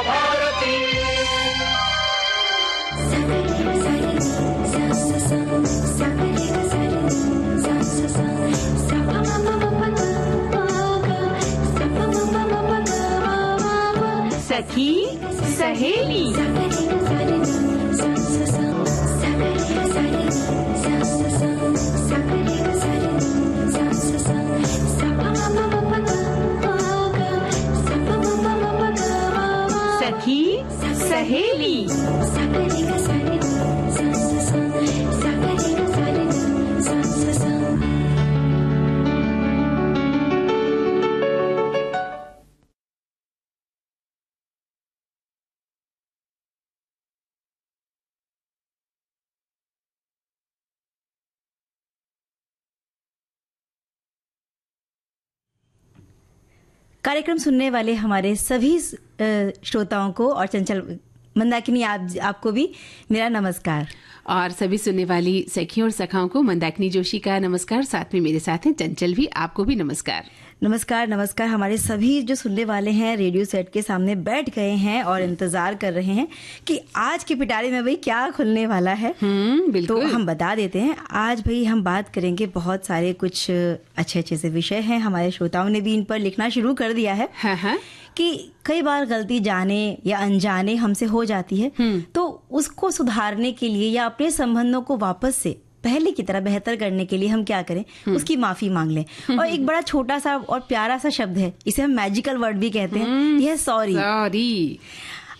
भारती। सखी सहेली। सखी सहेली। कार्यक्रम सुनने वाले हमारे सभी श्रोताओं को और चंचल मंदाकिनी आपको भी मेरा नमस्कार। और सभी सुनने वाली सखियों और सखाओं को मंदाकिनी जोशी का नमस्कार। साथ में मेरे साथ हैं चंचल भी, आपको भी नमस्कार। नमस्कार नमस्कार। हमारे सभी जो सुनने वाले हैं रेडियो सेट के सामने बैठ गए हैं और इंतजार कर रहे हैं कि आज के पिटारे में भाई क्या खुलने वाला है। बिल्कुल। तो हम बता देते हैं, आज भाई हम बात करेंगे, बहुत सारे कुछ अच्छे अच्छे से विषय हैं। हमारे श्रोताओं ने भी इन पर लिखना शुरू कर दिया है। हाँ। कि कई बार गलती जाने या अनजाने हमसे हो जाती है, तो उसको सुधारने के लिए या अपने संबंधों को वापस से पहले की तरह बेहतर करने के लिए हम क्या करें, उसकी माफी मांग लें। और एक बड़ा छोटा सा और प्यारा सा शब्द है, इसे हम मैजिकल वर्ड भी कहते हैं, यह सॉरी।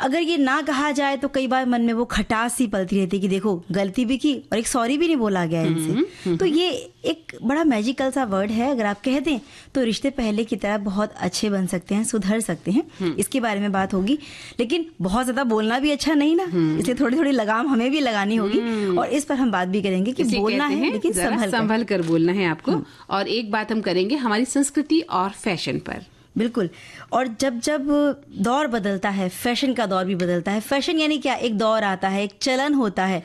अगर ये ना कहा जाए तो कई बार मन में वो खटास सी पलती रहती है कि देखो गलती भी की और एक सॉरी भी नहीं बोला गया इनसे। तो ये एक बड़ा मैजिकल सा वर्ड है, अगर आप कह दें तो रिश्ते पहले की तरह बहुत अच्छे बन सकते हैं, सुधर सकते हैं। इसके बारे में बात होगी, लेकिन बहुत ज्यादा बोलना भी अच्छा नहीं ना, इसलिए थोड़ी थोड़ी लगाम हमें भी लगानी होगी। और इस पर हम बात भी करेंगे कि बोलना है लेकिन संभल कर बोलना है आपको। और एक बात हम करेंगे हमारी संस्कृति और फैशन पर। बिल्कुल। और जब जब दौर बदलता है, फैशन का दौर भी बदलता है। फैशन यानी क्या, एक दौर आता है, एक चलन होता है,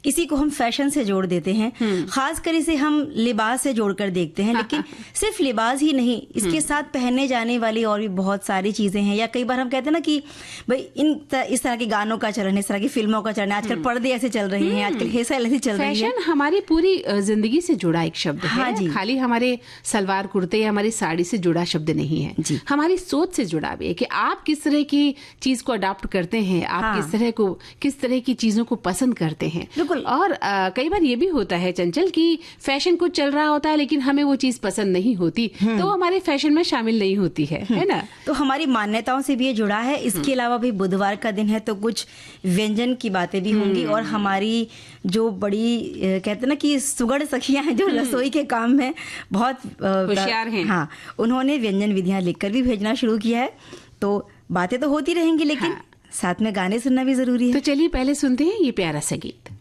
इसी को हम फैशन से जोड़ देते हैं। खासकर इसे हम लिबास से जोड़कर देखते हैं, लेकिन सिर्फ लिबास ही नहीं, इसके साथ पहनने जाने वाली और भी बहुत सारी चीजें हैं। या कई बार हम कहते हैं ना कि भाई इस तरह के गानों का चलन है, इस तरह की फिल्मों का चलन है, आजकल पर्दे ऐसे चल रहे हैं, आजकल हेयर स्टाइल ऐसी चल रही है। फैशन हमारी पूरी जिंदगी से जुड़ा एक शब्द है। हाँ जी। खाली हमारे सलवार कुर्ते या हमारी साड़ी से जुड़ा शब्द नहीं है, हमारी सोच से जुड़ा भी है कि आप किस तरह की चीज को अडॉप्ट करते हैं, आप किस तरह की चीजों को पसंद करते हैं। बिल्कुल। और कई बार ये भी होता है चंचल कि फैशन कुछ चल रहा होता है लेकिन हमें वो चीज पसंद नहीं होती, तो वो हमारे फैशन में शामिल नहीं होती है ना। तो हमारी मान्यताओं से भी ये जुड़ा है। इसके अलावा भी बुधवार का दिन है तो कुछ व्यंजन की बातें भी होंगी। और हमारी जो बड़ी कहते हैं ना कि सुगढ़ सखियां हैं जो रसोई के काम में बहुत होशियार हैं, हाँ, उन्होंने व्यंजन विधियां लिखकर भी भेजना शुरू किया है। तो बातें तो होती रहेंगी, लेकिन साथ में गाने सुनना भी जरूरी है। तो चलिए पहले सुनते हैं ये प्यारा सा गीत।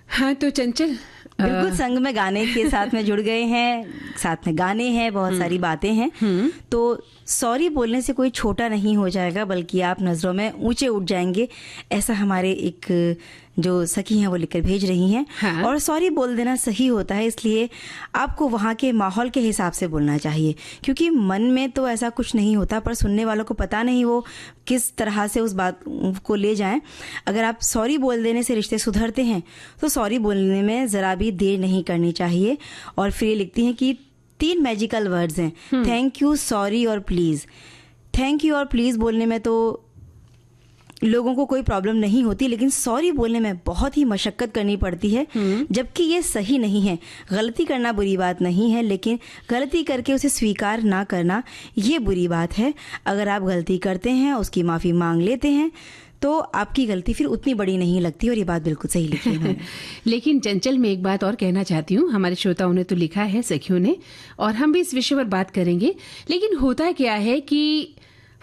हाँ तो चंचल बिल्कुल संग में गाने के साथ में जुड़ गए हैं, साथ में गाने हैं, बहुत सारी बातें हैं। तो सॉरी बोलने से कोई छोटा नहीं हो जाएगा, बल्कि आप नज़रों में ऊंचे उठ जाएंगे, ऐसा हमारे एक जो सखी हैं वो लिखकर भेज रही हैं। हाँ। और सॉरी बोल देना सही होता है, इसलिए आपको वहाँ के माहौल के हिसाब से बोलना चाहिए, क्योंकि मन में तो ऐसा कुछ नहीं होता, पर सुनने वालों को पता नहीं वो किस तरह से उस बात को ले जाएं। अगर आप सॉरी बोल देने से रिश्ते सुधरते हैं तो सॉरी बोलने में ज़रा भी देर नहीं करनी चाहिए। और फिर ये लिखती हैं कि 3 मैजिकल वर्ड्स हैं, थैंक यू, सॉरी और प्लीज़। थैंक यू और प्लीज़ बोलने में तो लोगों को कोई प्रॉब्लम नहीं होती, लेकिन सॉरी बोलने में बहुत ही मशक्कत करनी पड़ती है, जबकि ये सही नहीं है। गलती करना बुरी बात नहीं है, लेकिन गलती करके उसे स्वीकार ना करना ये बुरी बात है। अगर आप गलती करते हैं, उसकी माफ़ी मांग लेते हैं, तो आपकी गलती फिर उतनी बड़ी नहीं लगती। और ये बात बिल्कुल सही लिखी है। लेकिन चंचल, मैं एक बात और कहना चाहती हूँ, हमारे श्रोताओं ने तो लिखा है, सखियों ने, और हम भी इस विषय पर बात करेंगे। लेकिन होता क्या है कि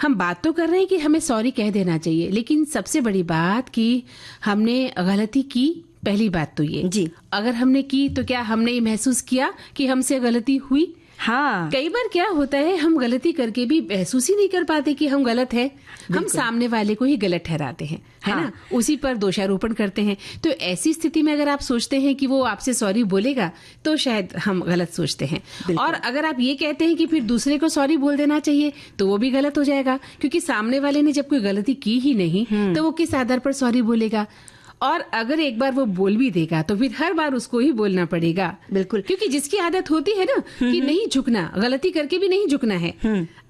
हम बात तो कर रहे हैं कि हमें सॉरी कह देना चाहिए, लेकिन सबसे बड़ी बात कि हमने गलती की, पहली बात तो ये जी, अगर हमने की तो क्या हमने ये महसूस किया कि हमसे गलती हुई? हाँ, कई बार क्या होता है, हम गलती करके भी महसूस ही नहीं कर पाते कि हम गलत हैं, हम सामने वाले को ही गलत ठहराते हैं, है ना, उसी पर दोषारोपण करते हैं। तो ऐसी स्थिति में अगर आप सोचते हैं कि वो आपसे सॉरी बोलेगा, तो शायद हम गलत सोचते हैं। और अगर आप ये कहते हैं कि फिर दूसरे को सॉरी बोल देना चाहिए, तो वो भी गलत हो जाएगा, क्योंकि सामने वाले ने जब कोई गलती की ही नहीं तो वो किस आधार पर सॉरी बोलेगा? और अगर एक बार वो बोल भी देगा तो फिर हर बार उसको ही बोलना पड़ेगा। बिल्कुल, क्योंकि जिसकी आदत होती है ना कि नहीं झुकना, गलती करके भी नहीं झुकना है,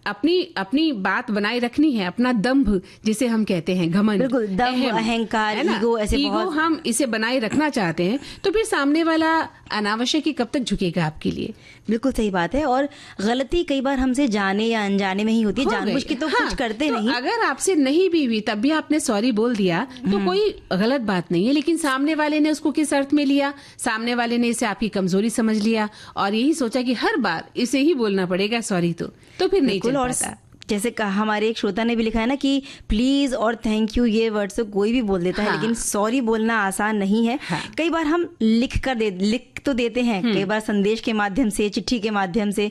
अपनी बात बनाए रखनी है, अपना दम्भ जिसे हम कहते हैं, घमंड, बिल्कुल, दम्भ, अहंकार, ईगो, ऐसे ईगो हम इसे बनाए रखना चाहते हैं, तो फिर सामने वाला अनावश्यक ही कब तक झुकेगा आपके लिए? बिल्कुल सही बात है। और गलती कई बार हमसे जाने या अनजाने में ही होती है, जानबूझ के तो कुछ करते तो नहीं। अगर आपसे नहीं भी हुई तब भी आपने सॉरी बोल दिया तो कोई गलत बात नहीं है, लेकिन सामने वाले ने उसको किस अर्थ में लिया? सामने वाले ने इसे आपकी कमजोरी समझ लिया और यही सोचा कि हर बार इसे ही बोलना पड़ेगा सॉरी, तो फिर नहीं चल पाता। जैसे कहा, हमारे एक श्रोता ने भी लिखा है ना कि प्लीज और थैंक यू ये वर्ड से कोई भी बोल देता है, लेकिन सॉरी बोलना आसान नहीं है। कई बार हम लिख तो देते हैं, कई बार संदेश के माध्यम से, चिट्ठी के माध्यम से,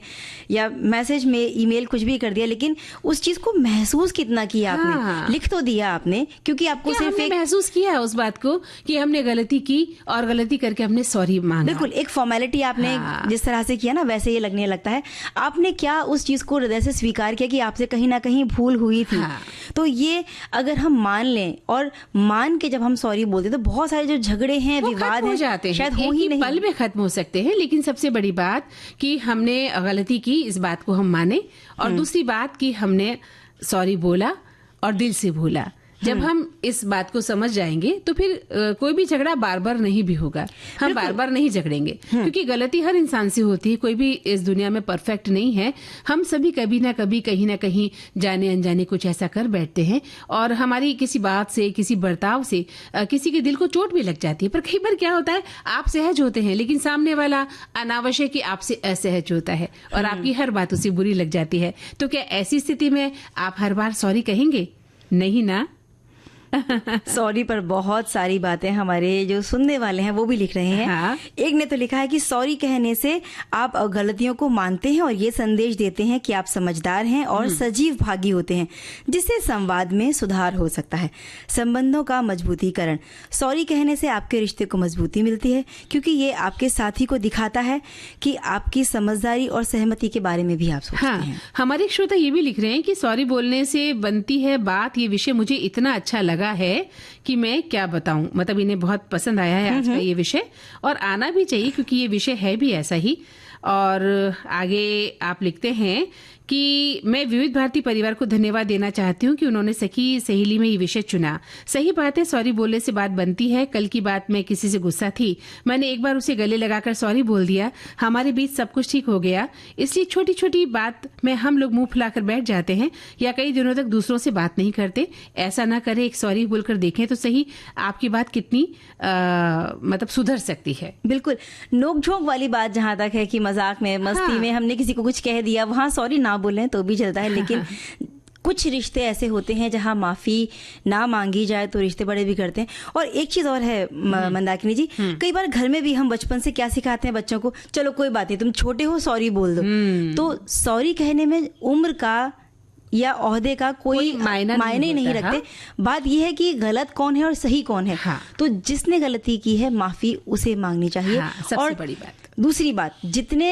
या मैसेज में, ईमेल, कुछ भी कर दिया, लेकिन उस चीज को महसूस कितना किया आपने? लिख तो दिया आपने, क्योंकि आपको सिर्फ एक महसूस किया उस बात को कि हमने गलती की और गलती करके हमने सॉरी मांगा। बिल्कुल, एक फॉर्मेलिटी आपने जिस तरह से किया ना, वैसे ये लगने लगता है। आपने क्या उस चीज को हृदय से स्वीकार किया कि आपसे कहीं ना कहीं भूल हुई थी। तो ये अगर हम मान लें और मान के जब हम सॉरी बोलते तो बहुत सारे जो झगड़े हैं, विवाद हैं, शायद हो ही नहीं, पल में खत्म हो सकते हैं। लेकिन सबसे बड़ी बात कि हमने गलती की, इस बात को हम माने, और दूसरी बात कि हमने सॉरी बोला और दिल से भूला। जब हम इस बात को समझ जाएंगे तो फिर कोई भी झगड़ा बार बार नहीं भी होगा, हम बार बार नहीं झगड़ेंगे, क्योंकि गलती हर इंसान से होती है, कोई भी इस दुनिया में परफेक्ट नहीं है। हम सभी कभी ना कभी कहीं ना कहीं जाने अनजाने कुछ ऐसा कर बैठते हैं और हमारी किसी बात से, किसी बर्ताव से किसी के दिल को चोट भी लग जाती है। पर कई बार क्या होता है, आप सहज होते हैं लेकिन सामने वाला अनावश्यक ही आपसे असहज होता है और आपकी हर बात उसे बुरी लग जाती है। तो क्या ऐसी स्थिति में आप हर बार सॉरी कहेंगे? नहीं ना। सॉरी पर बहुत सारी बातें हमारे जो सुनने वाले हैं वो भी लिख रहे हैं। हाँ। एक ने तो लिखा है कि सॉरी कहने से आप गलतियों को मानते हैं और ये संदेश देते हैं कि आप समझदार हैं और सजीव भागी होते हैं, जिससे संवाद में सुधार हो सकता है। संबंधों का मजबूतीकरण, सॉरी कहने से आपके रिश्ते को मजबूती मिलती है, क्योंकि ये आपके साथी को दिखाता है कि आपकी समझदारी और सहमति के बारे में भी आप सोचते हैं। हमारे एक श्रोता ये भी लिख रहे हैं कि सॉरी बोलने से बनती है बात, ये विषय मुझे इतना अच्छा लगा है कि मैं क्या बताऊं। मतलब इन्हें बहुत पसंद आया है आज का ये विषय, और आना भी चाहिए क्योंकि ये विषय है भी ऐसा ही। और आगे आप लिखते हैं कि मैं विविध भारती परिवार को धन्यवाद देना चाहती हूँ कि उन्होंने सखी सहेली में ये विषय चुना। सही बात है, सॉरी बोलने से बात बनती है। कल की बात में किसी से गुस्सा थी, मैंने एक बार उसे गले लगाकर सॉरी बोल दिया, हमारे बीच सब कुछ ठीक हो गया। इसलिए छोटी छोटी बात में हम लोग मुंह फुलाकर बैठ जाते हैं या कई दिनों तक दूसरों से बात नहीं करते। ऐसा ना करें, एक सॉरी बोलकर देखें तो सही आपकी बात कितनी मतलब सुधर सकती है। बिल्कुल, नोक झोंक वाली बात जहां तक है कि मजाक में, मस्ती में हमने किसी को कुछ कह दिया, वहां सॉरी ना बोलें तो भी चलता है। लेकिन कुछ रिश्ते ऐसे होते हैं जहां माफी ना मांगी जाए तो रिश्ते बड़े बिगड़ते हैं। और एक चीज और है मंदाकिनी जी, कई बार घर में भी हम बचपन से क्या सिखाते हैं बच्चों को, चलो कोई बात नहीं, तुम छोटे हो, सॉरी बोल दो। तो सॉरी कहने में उम्र का या ओहदे का कोई मायने नहीं रखते। बात यह है कि गलत कौन है और सही कौन है। तो जिसने गलती की है माफी उसे मांगनी चाहिए। सबसे बड़ी बात। दूसरी बात, जितने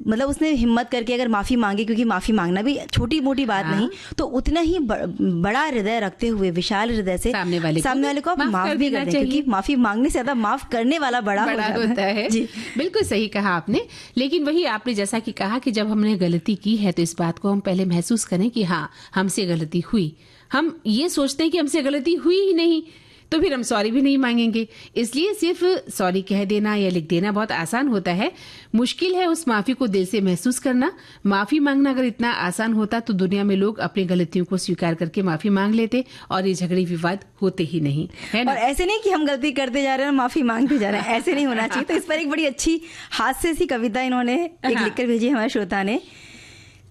मतलब उसने हिम्मत करके अगर माफी मांगी, क्योंकि माफी मांगना भी छोटी मोटी बात नहीं, तो उतना ही बड़ा हृदय रखते हुए, विशाल हृदय से सामने वाले को माफ भी कर दें, क्योंकि माफी मांगने से ज्यादा माफ करने वाला बड़ा होता है। जी, बिल्कुल सही कहा आपने। लेकिन वही आपने जैसा कि कहा कि जब हमने गलती की है तो इस बात को हम पहले महसूस करें कि हाँ, हमसे गलती हुई। हम ये सोचते हैं कि हमसे गलती हुई ही नहीं तो फिर हम सॉरी भी नहीं मांगेंगे। इसलिए सिर्फ सॉरी कह देना या लिख देना बहुत आसान होता है, मुश्किल है उस माफी को दिल से महसूस करना। माफी मांगना अगर इतना आसान होता तो दुनिया में लोग अपनी गलतियों को स्वीकार करके माफी मांग लेते और ये झगड़े विवाद होते ही नहीं, है ना? और ऐसे नहीं कि हम गलती करते जा रहे हैं माफी मांगते जा रहे हैं, ऐसे नहीं होना चाहिए। तो इस पर एक बड़ी अच्छी हास्य सी कविता इन्होंने एक लिखकर भेजी हमारे श्रोता ने।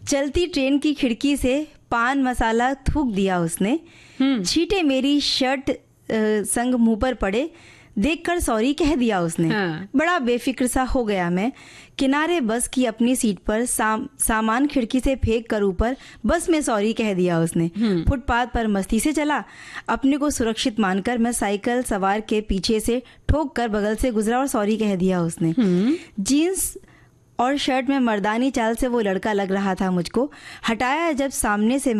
चलती ट्रेन की खिड़की से पान मसाला थूक दिया उसने, छींटे मेरी शर्ट संग मुंह पर पड़े, देखकर सॉरी कह दिया उसने। बड़ा बेफिक्र सा हो गया मैं, किनारे बस की अपनी सीट पर सामान खिड़की से फेंक कर ऊपर बस में सॉरी कह दिया उसने। फुटपाथ पर मस्ती से चला, अपने को सुरक्षित मानकर मैं साइकिल सवार के पीछे से ठोक कर बगल से गुजरा और सॉरी कह दिया उसने। जीन्स और शर्ट में मर्दानी चाल से वो लड़का लग रहा था मुझको। हटाया जब सामने से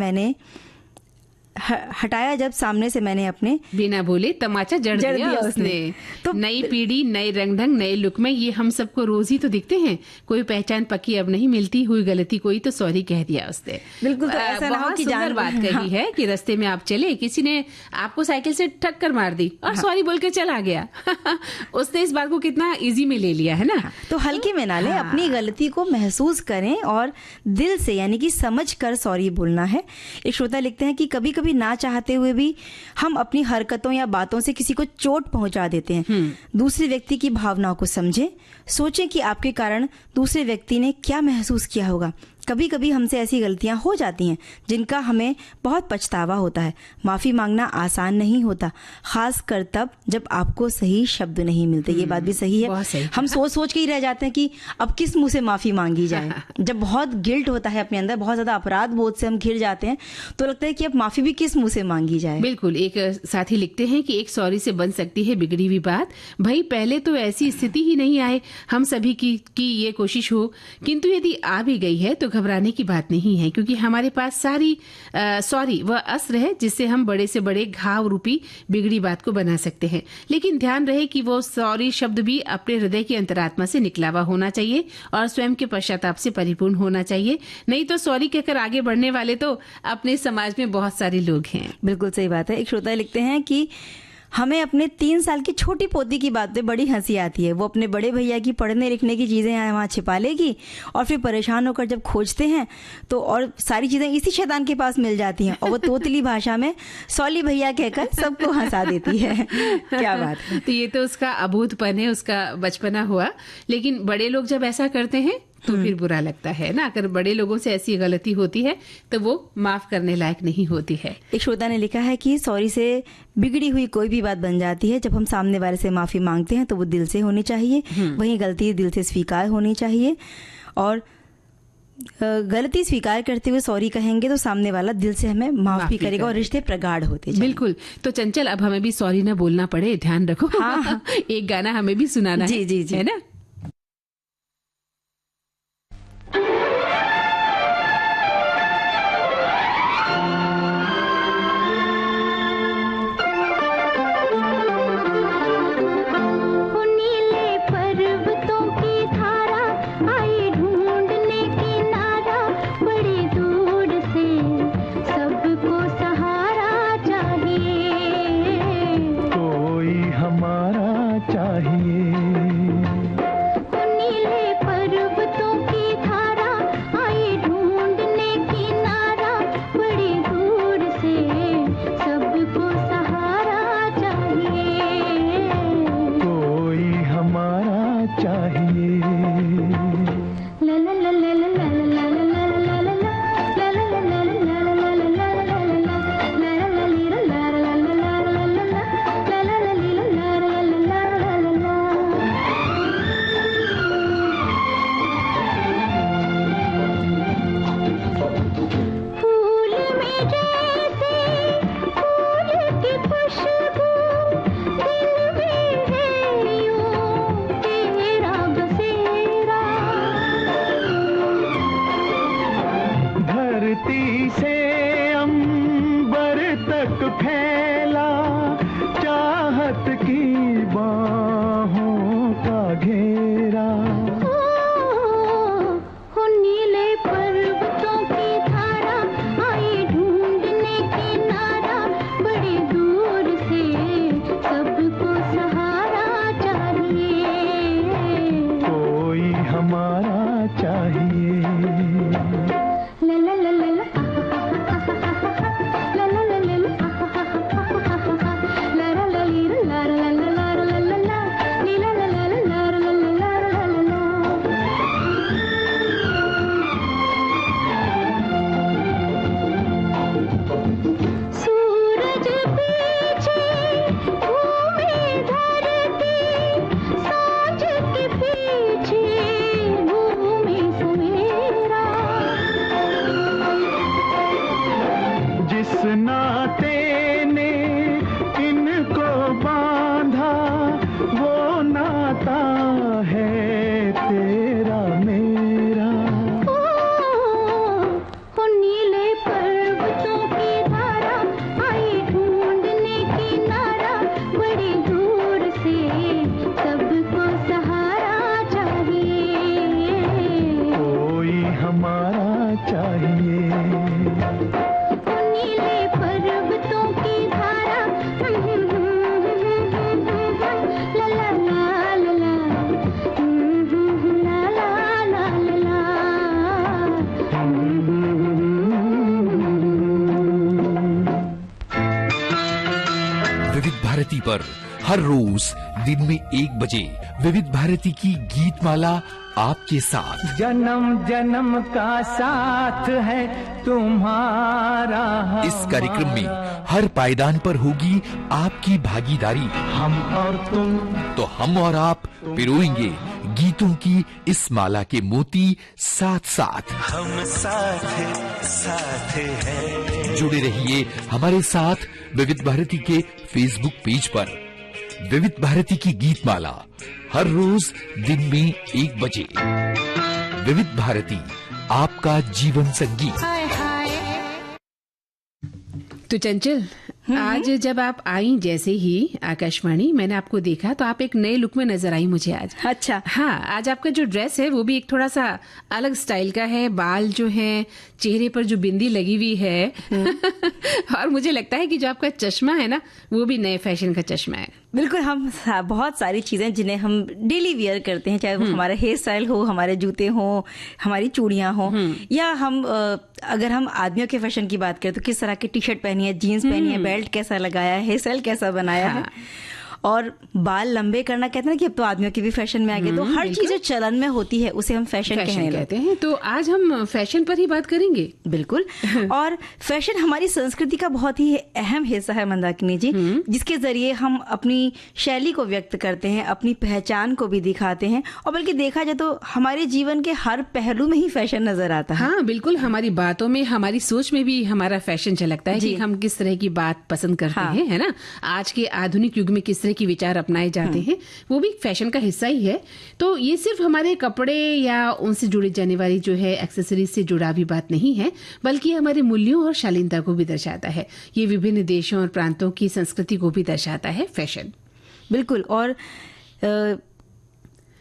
मैंने अपने, बिना बोले तमाचा जड़ दिया उसने। तो नई पीढ़ी, नए रंग ढंग, नए लुक में ये हम सबको रोज ही तो दिखते हैं। कोई पहचान पक्की अब नहीं मिलती, हुई गलती कोई तो सॉरी कह दिया उसने। बिल्कुल, तो ऐसा ना हो कि सुंदर बात कही है कि रास्ते में आप चले, किसी ने आपको साइकिल से ठक्कर मार दी और सॉरी बोल के चला गया। उसने इस बात को कितना इजी में ले लिया है ना। तो हल्के में ना ले, अपनी गलती को महसूस करें और दिल से यानी कि समझ कर सॉरी बोलना है। एक श्रोता लिखते हैं कि कभी कभी ना चाहते हुए भी हम अपनी हरकतों या बातों से किसी को चोट पहुंचा देते हैं। दूसरे व्यक्ति की भावनाओं को समझें, सोचें कि आपके कारण दूसरे व्यक्ति ने क्या महसूस किया होगा। कभी कभी हमसे ऐसी गलतियां हो जाती हैं जिनका हमें बहुत पछतावा होता है। माफी मांगना आसान नहीं होता, खास कर तब जब आपको सही शब्द नहीं मिलते। ये बात भी सही है। हम सोच के ही रह जाते हैं कि अब किस मुंह से माफी मांगी जाए। जब बहुत गिल्ट होता है अपने अंदर, बहुत ज्यादा अपराध बोध से हम घिर जाते हैं, तो लगता है कि अब माफी भी किस मुंह से मांगी जाए। बिल्कुल, एक साथी लिखते हैं कि एक सॉरी से बन सकती है बिगड़ी हुई बात। भाई पहले तो ऐसी स्थिति ही नहीं आए, हम सभी की ये कोशिश हो, किंतु यदि आ भी गई है तो घबराने की बात नहीं है, क्योंकि हमारे पास सारी सॉरी वह अस्त्र है जिससे हम बड़े से बड़े घाव रूपी बिगड़ी बात को बना सकते हैं। लेकिन ध्यान रहे कि वो सॉरी शब्द भी अपने हृदय की अंतरात्मा से निकला हुआ होना चाहिए और स्वयं के पश्चाताप से परिपूर्ण होना चाहिए। नहीं तो सॉरी कहकर आगे बढ़ने वाले तो अपने समाज में बहुत सारे लोग हैं। बिल्कुल सही बात है। एक श्रोता लिखते हैं कि हमें अपने 3 साल की छोटी पोती की बात पे बड़ी हंसी आती है। वो अपने बड़े भैया की पढ़ने लिखने की चीज़ें यहाँ वहाँ छिपा लेगी और फिर परेशान होकर जब खोजते हैं तो और सारी चीज़ें इसी शैतान के पास मिल जाती हैं और वो तोतली भाषा में सॉली भैया कहकर सबको हंसा देती है। क्या बात है। तो ये तो उसका अबूझपन है, उसका बचपना हुआ। लेकिन बड़े लोग जब ऐसा करते हैं तो फिर बुरा लगता है ना। अगर बड़े लोगों से ऐसी गलती होती है तो वो माफ करने लायक नहीं होती है। एक श्रोता ने लिखा है कि सॉरी से बिगड़ी हुई कोई भी बात बन जाती है। जब हम सामने वाले से माफी मांगते हैं तो वो दिल से होनी चाहिए, वहीं गलती दिल से स्वीकार होनी चाहिए। और गलती स्वीकार करते हुए सॉरी कहेंगे तो सामने वाला दिल से हमें माफ भी करेगा और रिश्ते प्रगाढ़ होते जाएंगे। बिल्कुल। तो चंचल, अब हमें भी सॉरी ना बोलना पड़े, ध्यान रखो। हाँ। एक गाना हमें भी सुनाना जी, जी, जी। है ना। भारती पर हर रोज दिन में 1 बजे विविध भारती की गीत माला आपके साथ। जन्म जन्म का साथ है तुम्हारा। इस कार्यक्रम में हर पायदान पर होगी आपकी भागीदारी। हम और तुम, तो हम और आप पिरोएंगे गीतों की इस माला के मोती साथ साथ। हम साथ साथ हैं। जुड़े रहिए हमारे साथ विविध भारती के फेसबुक पेज पर। विविध भारती की गीत माला हर रोज दिन में 1 बजे। विविध भारती आपका जीवन संगी। तो चंचल, आज जब आप आई जैसे ही आकाशवाणी, मैंने आपको देखा तो आप एक नए लुक में नजर आई मुझे आज। अच्छा। हाँ, आज आपका जो ड्रेस है वो भी एक थोड़ा सा अलग स्टाइल का है। बाल जो है, चेहरे पर जो बिंदी लगी हुई है और मुझे लगता है कि जो आपका चश्मा है ना, वो भी नए फैशन का चश्मा है। बिल्कुल, हम बहुत सारी चीजें जिन्हें हम डेली वियर करते हैं, चाहे वो हमारा हेयर स्टाइल हो, हमारे जूते हो, हमारी चूड़ियां हो, या हम अगर हम आदमियों के फैशन की बात करें तो किस तरह की टी शर्ट पहनी है, जीन्स पहनी है, बेल्ट कैसा लगाया है, हेयर स्टाइल कैसा बनाया है, और बाल लंबे करना, कहते हैं ना कि अब तो आदमियों के भी फैशन में आ गए। तो हर चीज जो चलन में होती है उसे हम फैशन कहने लगते हैं। तो आज हम फैशन पर ही बात करेंगे। बिल्कुल। और फैशन हमारी संस्कृति का बहुत ही अहम हिस्सा है मंदाकिनी जी, जिसके जरिए हम अपनी शैली को व्यक्त करते हैं, अपनी पहचान को भी दिखाते हैं, और बल्कि देखा जाए तो हमारे जीवन के हर पहलू में ही फैशन नजर आता है। हाँ बिल्कुल, हमारी बातों में, हमारी सोच में भी हमारा फैशन झलकता है कि हम किस तरह की बात पसंद करते हैं, है ना। आज के आधुनिक युग में किस तरह की विचार अपनाए जाते हैं, वो भी फैशन का हिस्सा ही है। तो ये सिर्फ हमारे कपड़े या उनसे जुड़ी जाने वाली जो है एक्सेसरीज से जुड़ा भी बात नहीं है, बल्कि हमारे मूल्यों और शालीनता को भी दर्शाता है। ये विभिन्न देशों और प्रांतों की संस्कृति को भी दर्शाता है फैशन। बिल्कुल। और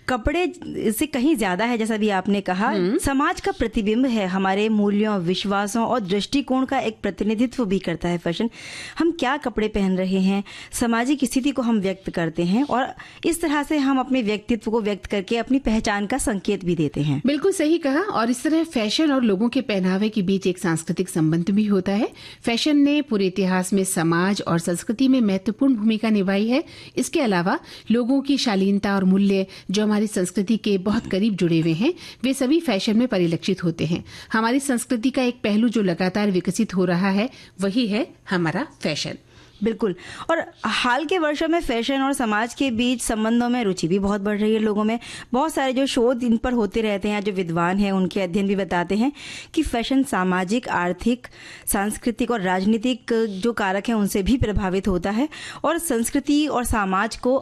कपड़े से कहीं ज्यादा है, जैसा भी आपने कहा, समाज का प्रतिबिंब है, हमारे मूल्यों, विश्वासों और दृष्टिकोण का एक प्रतिनिधित्व भी करता है फैशन। हम क्या कपड़े पहन रहे हैं, सामाजिक स्थिति को हम व्यक्त करते हैं, और इस तरह से हम अपने व्यक्तित्व को व्यक्त करके अपनी पहचान का संकेत भी देते हैं। बिल्कुल सही कहा। और इस तरह फैशन और लोगों के पहनावे के बीच एक सांस्कृतिक संबंध भी होता है। फैशन ने पूरे इतिहास में समाज और संस्कृति में महत्वपूर्ण भूमिका निभाई है। इसके अलावा लोगों की शालीनता और मूल्य जो हमारी संस्कृति के बहुत करीब जुड़े हुए हैं, वे सभी फैशन में परिलक्षित होते हैं। हमारी संस्कृति का एक पहलू जो लगातार विकसित हो रहा है, वही है हमारा फैशन। बिल्कुल। और हाल के वर्षों में फैशन और समाज के बीच संबंधों में रुचि भी बहुत बढ़ रही है लोगों में। बहुत सारे जो शोध इन पर होते रहते हैं, जो विद्वान हैं उनके अध्ययन भी बताते हैं कि फैशन सामाजिक, आर्थिक, सांस्कृतिक और राजनीतिक जो कारक हैं उनसे भी प्रभावित होता है, और संस्कृति और समाज को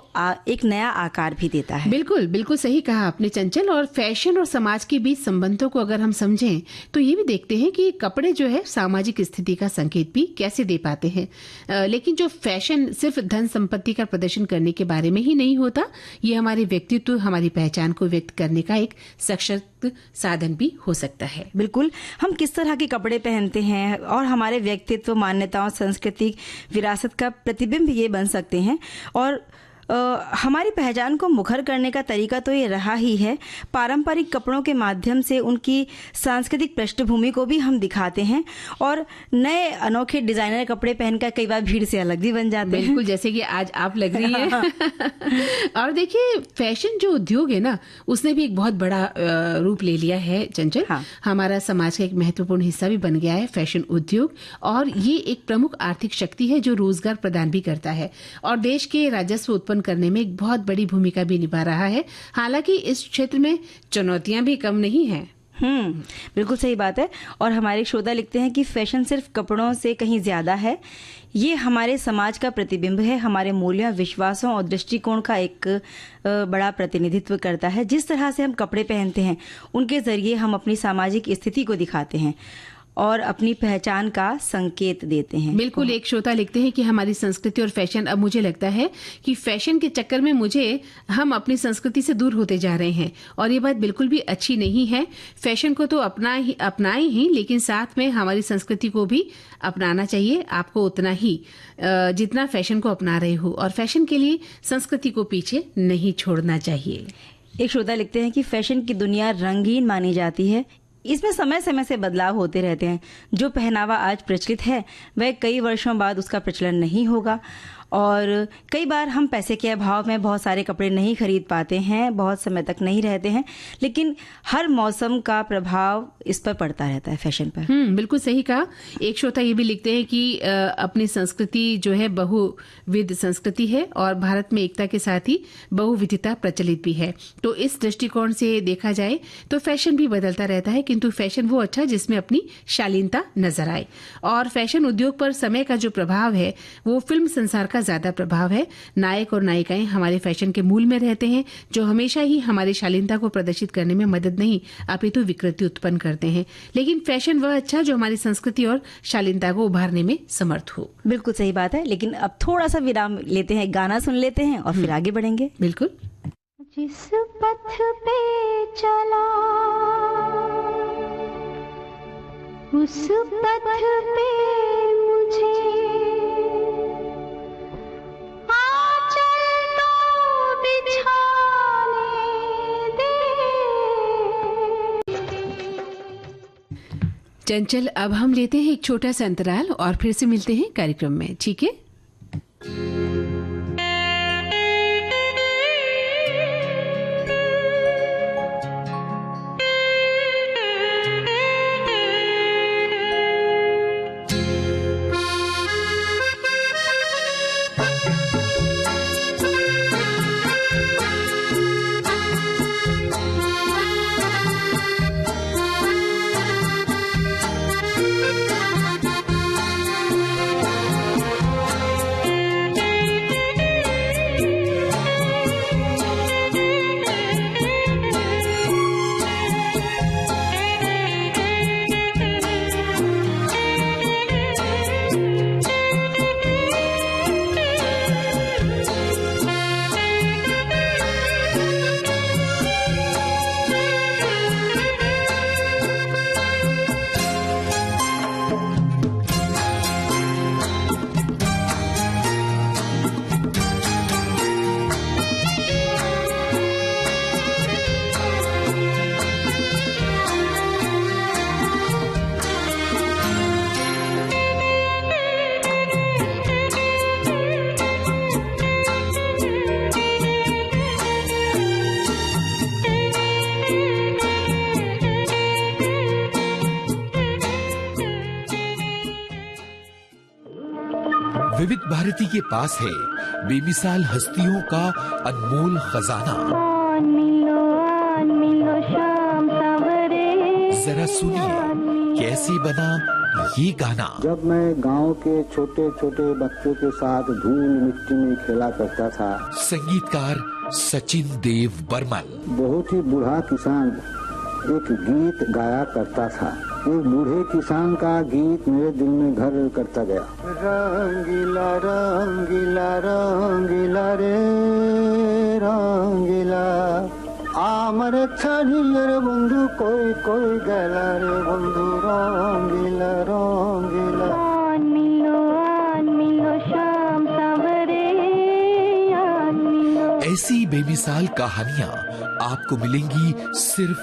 एक नया आकार भी देता है। बिल्कुल बिल्कुल सही कहा आपने चंचल। और फैशन और समाज के बीच संबंधों को अगर हम समझें तो ये भी देखते हैं कि कपड़े जो है सामाजिक स्थिति का संकेत भी कैसे दे पाते हैं। लेकिन जो फैशन सिर्फ धन संपत्ति का प्रदर्शन करने के बारे में ही नहीं होता, ये हमारे व्यक्तित्व, हमारी पहचान को व्यक्त करने का एक सशक्त साधन भी हो सकता है। बिल्कुल। हम किस तरह के कपड़े पहनते हैं और हमारे व्यक्तित्व, मान्यताओं, सांस्कृतिक विरासत का प्रतिबिंब ये बन सकते हैं। और हमारी पहचान को मुखर करने का तरीका तो ये रहा ही है। पारंपरिक कपड़ों के माध्यम से उनकी सांस्कृतिक पृष्ठभूमि को भी हम दिखाते हैं, और नए अनोखे डिजाइनर कपड़े पहनकर कई बार भीड़ से अलग भी बन जाते हैं। बिल्कुल, जैसे कि आज आप लग रही हैं। और देखिए, फैशन जो उद्योग है ना, उसने भी एक बहुत बड़ा रूप ले लिया है चंचल। हमारा समाज का एक महत्वपूर्ण हिस्सा भी बन गया है फैशन उद्योग, और ये एक प्रमुख आर्थिक शक्ति है जो रोजगार प्रदान भी करता है और देश के राजस्व उत्पन्न करने में एक बहुत बड़ी भूमिका भी निभा रहा है। हालांकि इस क्षेत्र में चुनौतियां भी कम नहीं हैं। बिल्कुल सही बात है। और हमारे श्रोता लिखते हैं कि फैशन सिर्फ कपड़ों से कहीं ज्यादा है, ये हमारे समाज का प्रतिबिंब है, हमारे मूल्यों, विश्वासों और दृष्टिकोण का एक बड़ा प्रतिनिधित्व करता है। जिस तरह से हम कपड़े पहनते हैं, उनके जरिए हम अपनी सामाजिक स्थिति को दिखाते हैं और अपनी पहचान का संकेत देते हैं। बिल्कुल। एक श्रोता लिखते हैं कि हमारी संस्कृति और फैशन, अब मुझे लगता है कि फैशन के चक्कर में हम अपनी संस्कृति से दूर होते जा रहे हैं, और ये बात बिल्कुल भी अच्छी नहीं है। फैशन को तो अपनाए ही, लेकिन साथ में हमारी संस्कृति को भी अपनाना चाहिए। आपको उतना ही जितना फैशन को अपना रहे हो, और फैशन के लिए संस्कृति को पीछे नहीं छोड़ना चाहिए। एक श्रोता लिखते हैं कि फैशन की दुनिया रंगीन मानी जाती है, इसमें समय समय से बदलाव होते रहते हैं। जो पहनावा आज प्रचलित है वह कई वर्षों बाद उसका प्रचलन नहीं होगा, और कई बार हम पैसे के अभाव में बहुत सारे कपड़े नहीं खरीद पाते हैं, बहुत समय तक नहीं रहते हैं, लेकिन हर मौसम का प्रभाव इस पर पड़ता रहता है फैशन पर। बिल्कुल सही कहा। एक श्रोता ये भी लिखते हैं कि अपनी संस्कृति जो है बहुविध संस्कृति है, और भारत में एकता के साथ ही बहुविधता प्रचलित भी है। तो इस दृष्टिकोण से देखा जाए तो फैशन भी बदलता रहता है, किंतु फैशन वो अच्छा जिसमें अपनी शालीनता नजर आए। और फैशन उद्योग पर समय का जो प्रभाव है वो फिल्म संसार का का ज्यादा प्रभाव है। नायक और नायिकाएं हमारे फैशन के मूल में रहते हैं, जो हमेशा ही हमारी शालीनता को प्रदर्शित करने में मदद नहीं अपितु विकृति उत्पन्न करते हैं। लेकिन फैशन वह अच्छा जो हमारी संस्कृति और शालीनता को उभारने में समर्थ हो। बिल्कुल सही बात है, लेकिन अब थोड़ा सा विराम लेते हैं, गाना सुन लेते हैं और फिर आगे बढ़ेंगे। बिल्कुल। जिस पथ पे चला उस पथ पे मुझे आंचल तो बिछाने दे। चंचल, अब हम लेते हैं एक छोटा सा अंतराल और फिर से मिलते हैं कार्यक्रम में, ठीक है? विविध भारती के पास है बेमिसाल हस्तियों का अनमोल खजाना। शाम सवरे। जरा सुनिए कैसे बना ये गाना। जब मैं गांव के छोटे छोटे बच्चों के साथ धूल मिट्टी में खेला करता था। संगीतकार सचिन देव बर्मन। बहुत ही बूढ़ा किसान एक गीत गाया करता था। एक बूढ़े किसान का गीत मेरे दिल में घर करता गया। रंगीला रंगीला रंगीला रे रंगीला आमर छड़ियर बंधु कोई कोई गला रे बंधु रंगीला रंगीला। शाम सवरे ऐसी बेमिसाल कहानियाँ आपको मिलेंगी सिर्फ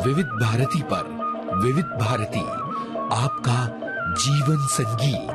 विविध भारती पर। विविध भारती, आपका जीवन संगीत।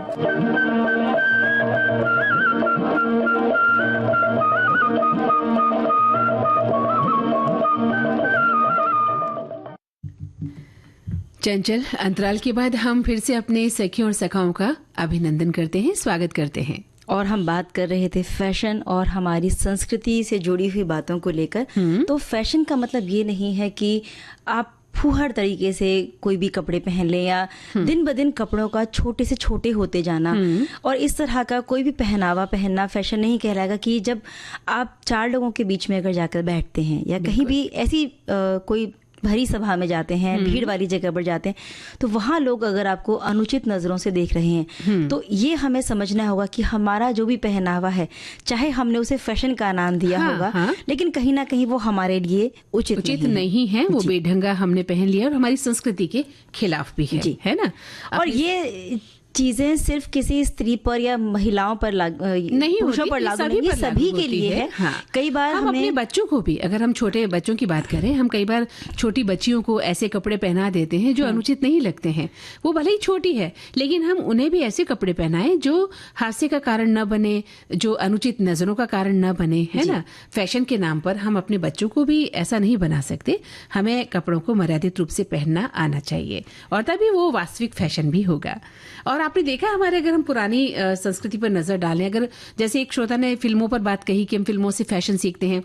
चंचल, अंतराल के बाद हम फिर से अपने सखियों और सखाओं का अभिनंदन करते हैं, स्वागत करते हैं। और हम बात कर रहे थे फैशन और हमारी संस्कृति से जुड़ी हुई बातों को लेकर। तो फैशन का मतलब ये नहीं है कि आप फूहड़ तरीके से कोई भी कपड़े पहन लें या दिन ब दिन कपड़ों का छोटे से छोटे होते जाना और इस तरह का कोई भी पहनावा पहनना फैशन नहीं कहलाएगा। कि जब आप 4 लोगों के बीच में अगर जाकर बैठते हैं या कहीं भी ऐसी कोई भरी सभा में जाते हैं, भीड़ वाली जगह पर जाते हैं, तो वहाँ लोग अगर आपको अनुचित नजरों से देख रहे हैं तो ये हमें समझना होगा कि हमारा जो भी पहनावा है, चाहे हमने उसे फैशन का नाम दिया होगा, लेकिन कहीं ना कहीं वो हमारे लिए उचित नहीं है। वो बेढंगा हमने पहन लिया और हमारी संस्कृति के खिलाफ भी है ना। और ये चीजें सिर्फ किसी स्त्री पर या महिलाओं पर नहीं, पुरुषों पर लागू नहीं, ये सभी के लिए है। हाँ। कई बार हम अपने बच्चों को भी, अगर हम छोटे बच्चों की बात करें, हम कई बार छोटी बच्चियों को ऐसे कपड़े पहना देते हैं जो अनुचित नहीं लगते हैं। वो भले ही छोटी है, लेकिन हम उन्हें भी ऐसे कपड़े पहनाएं जो हास्य का कारण न बने, जो अनुचित नजरों का कारण न बने, है ना। फैशन के नाम पर हम अपने बच्चों को भी ऐसा नहीं बना सकते। हमें कपड़ों को मर्यादित रूप से पहनना आना चाहिए और तभी वो वास्तविक फैशन भी होगा। और आपने देखा, हमारे अगर हम पुरानी संस्कृति पर नजर डालें, अगर जैसे एक श्रोता ने फिल्मों पर बात कही कि हम फिल्मों से फैशन सीखते हैं,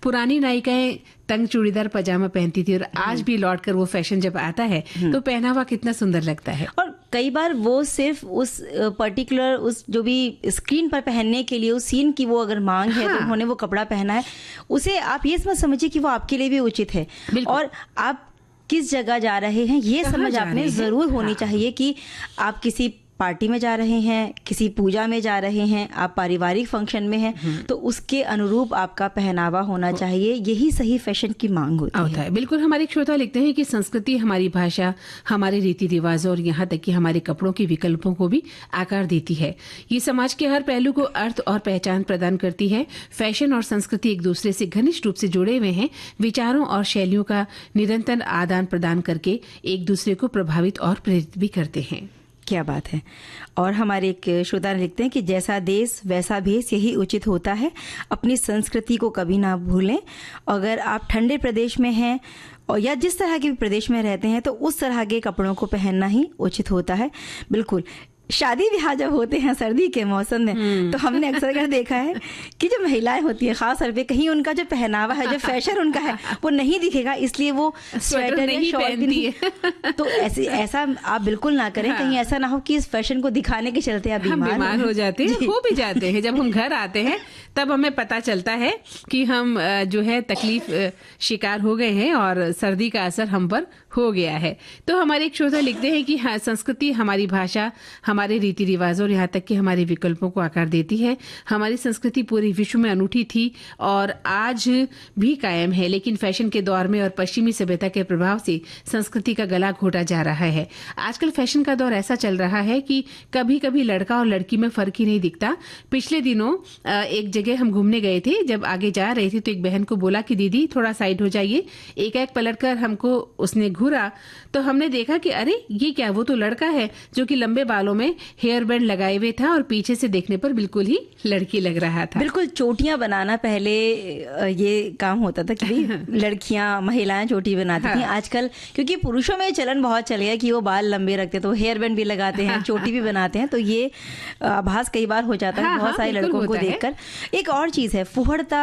पुरानी नायिकाएं तंग चूड़ीदार पजामा पहनती थी और आज भी लौट कर वो फैशन जब आता है तो पहनावा कितना सुंदर लगता है। और कई बार वो सिर्फ उस पर्टिकुलर उस जो भी स्क्रीन पर पहनने के लिए उस सीन की वो अगर मांग है, तो उन्होंने वो कपड़ा पहना है, उसे आप ये मत समझिए कि वो आपके लिए भी उचित है। और आप किस जगह जा रहे हैं ये समझ आपने जरूर होनी चाहिए कि आप किसी पार्टी में जा रहे हैं, किसी पूजा में जा रहे हैं, आप पारिवारिक फंक्शन में हैं, तो उसके अनुरूप आपका पहनावा होना चाहिए। यही सही फैशन की मांग होती है। बिल्कुल। हमारे एक श्रोता लिखते हैं कि संस्कृति हमारी भाषा, हमारे रीति रिवाज और यहाँ तक कि हमारे कपड़ों के विकल्पों को भी आकार देती है। ये समाज के हर पहलू को अर्थ और पहचान प्रदान करती है। फैशन और संस्कृति एक दूसरे से घनिष्ठ रूप से जुड़े हुए हैं, विचारों और शैलियों का निरंतर आदान प्रदान करके एक दूसरे को प्रभावित और प्रेरित भी करते हैं। क्या बात है। और हमारे एक श्रोता लिखते हैं कि जैसा देश वैसा भेष, यही उचित होता है। अपनी संस्कृति को कभी ना भूलें। अगर आप ठंडे प्रदेश में हैं और या जिस तरह के भी प्रदेश में रहते हैं, तो उस तरह के कपड़ों को पहनना ही उचित होता है। बिल्कुल। शादी ब्याह जब होते हैं सर्दी के मौसम में, तो हमने अक्सर कर देखा है कि जो महिलाएं होती हैं खास तौर पे, कहीं उनका जो पहनावा है, जो फैशन उनका है, वो नहीं दिखेगा, इसलिए वो स्वेटर या शॉल भी नहीं। तो ऐसा आप बिल्कुल ना करें। कहीं ऐसा ना हो कि इस फैशन को दिखाने के चलते आप बीमार हो जाते हैं, हो भी जाते हैं। जब हम घर आते हैं तब हमें पता चलता है कि हम जो है तकलीफ शिकार हो गए हैं और सर्दी का असर हम पर हो गया है। तो हमारे एक श्रोता लिखते हैं कि संस्कृति हमारी भाषा, हमारे रीति रिवाज और यहाँ तक कि हमारे विकल्पों को आकार देती है। हमारी संस्कृति पूरे विश्व में अनूठी थी और आज भी कायम है, लेकिन फैशन के दौर में और पश्चिमी सभ्यता के प्रभाव से संस्कृति का गला घोटा जा रहा है। आजकल फैशन का दौर ऐसा चल रहा है कि कभी कभी लड़का और लड़की में फर्क ही नहीं दिखता। पिछले दिनों एक जगह हम घूमने गए थे, जब आगे जा रहे थे तो एक बहन को बोला कि दीदी थोड़ा साइड हो जाइए। एक पलटकर हमको उसने घूरा तो हमने देखा कि अरे ये क्या, वो तो लड़का है जो कि लंबे बालों में हेयर बैंड लगाए हुए था और पीछे से देखने पर बिल्कुल ही लड़की लग रहा था। बिल्कुल। चोटियां बनाना पहले ये काम होता था कि लड़कियां, महिलाएं चोटी बनाती थी। आजकल क्योंकि पुरुषों में चलन बहुत चल गया कि वो बाल लंबे रखते, तो हेयर बैंड भी लगाते हैं, चोटी भी बनाते हैं, तो ये आभास कई बार हो जाता है बहुत सारे लड़कों को देखकर। एक और चीज है फुहड़ता